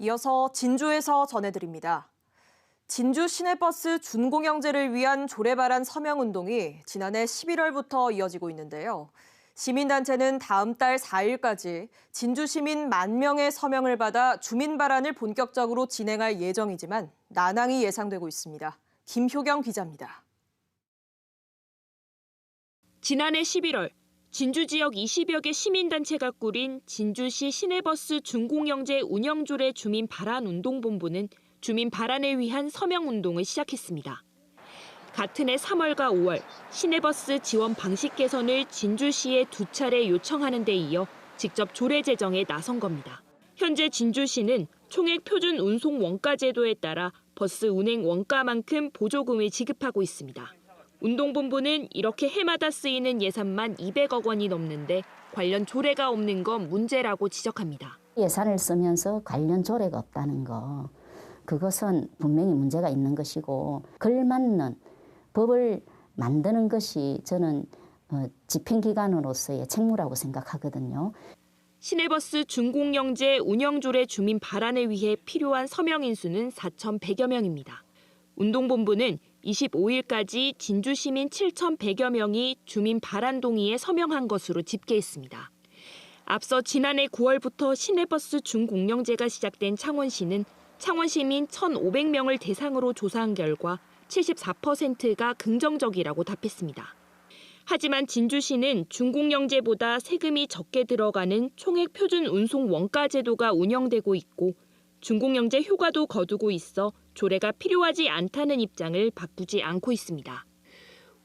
이어서 진주에서 전해드립니다. 진주 시내버스 준공영제를 위한 조례발안 서명운동이 지난해 11월부터 이어지고 있는데요. 시민단체는 다음 달 4일까지 진주 시민 10,000명의 서명을 받아 주민발안을 본격적으로 진행할 예정이지만 난항이 예상되고 있습니다. 김효경 기자입니다. 지난해 11월 진주 지역 20여 개 시민단체가 꾸린 진주시 시내버스 준공영제 운영조례 주민발안운동본부는 주민발안을 위한 서명운동을 시작했습니다. 같은 해 3월과 5월 시내버스 지원 방식 개선을 진주시에 2차례 요청하는 데 이어 직접 조례 제정에 나선 겁니다. 현재 진주시는 총액 표준 운송 원가 제도에 따라 버스 운행 원가만큼 보조금을 지급하고 있습니다. 운동본부는 이렇게 해마다 쓰이는 예산만 200억 원이 넘는데 관련 조례가 없는 건 문제라고 지적합니다. 예산을 쓰면서 관련 조례가 없다는 거, 그것은 분명히 문제가 있는 것이고 걸맞는 법을 만드는 것이 저는 집행기관으로서의 책무라고 생각하거든요. 시내버스 준공영제 운영조례 주민 발안을 위해 필요한 서명 인수는 4,100여 명입니다. 운동본부는 25일까지 진주 시민 7,100여 명이 주민 발안 동의에 서명한 것으로 집계했습니다. 앞서 지난해 9월부터 시내버스 준공영제가 시작된 창원시는 창원 시민 1,500명을 대상으로 조사한 결과 74%가 긍정적이라고 답했습니다. 하지만 진주시는 준공영제보다 세금이 적게 들어가는 총액 표준 운송 원가 제도가 운영되고 있고 준공영제 효과도 거두고 있어 조례가 필요하지 않다는 입장을 바꾸지 않고 있습니다.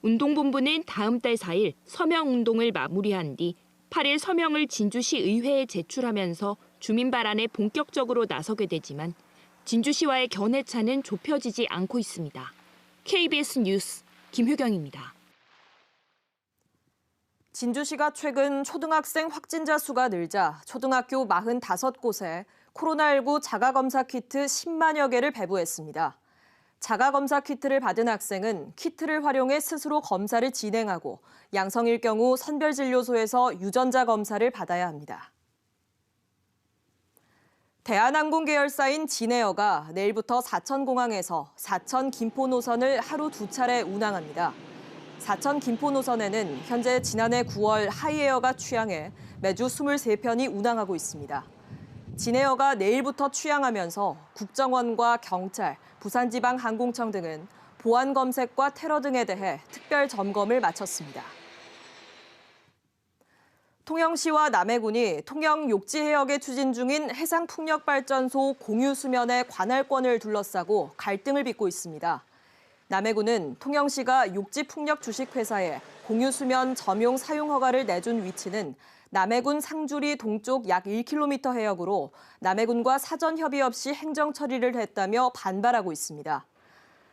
운동본부는 다음 달 4일 서명운동을 마무리한 뒤 8일 서명을 진주시 의회에 제출하면서 주민발안에 본격적으로 나서게 되지만 진주시와의 견해차는 좁혀지지 않고 있습니다. KBS 뉴스 김효경입니다. 진주시가 최근 초등학생 확진자 수가 늘자 초등학교 45곳에 코로나19 자가검사 키트 10만여 개를 배부했습니다. 자가검사 키트를 받은 학생은 키트를 활용해 스스로 검사를 진행하고 양성일 경우 선별진료소에서 유전자 검사를 받아야 합니다. 대한항공 계열사인 진에어가 내일부터 사천공항에서 사천 김포 노선을 하루 2차례 운항합니다. 사천 김포 노선에는 현재 지난해 9월 하이에어가 취항해 매주 23편이 운항하고 있습니다. 진에어가 내일부터 취항하면서 국정원과 경찰, 부산지방항공청 등은 보안 검색과 테러 등에 대해 특별 점검을 마쳤습니다. 통영시와 남해군이 통영 욕지해역에 추진 중인 해상풍력발전소 공유수면의 관할권을 둘러싸고 갈등을 빚고 있습니다. 남해군은 통영시가 욕지풍력 주식회사에 공유수면 점용 사용 허가를 내준 위치는 남해군 상주리 동쪽 약 1km 해역으로 남해군과 사전 협의 없이 행정 처리를 했다며 반발하고 있습니다.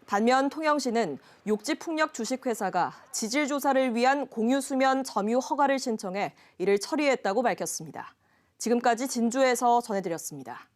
반면 통영시는 욕지풍력 주식회사가 지질조사를 위한 공유수면 점유 허가를 신청해 이를 처리했다고 밝혔습니다. 지금까지 진주에서 전해드렸습니다.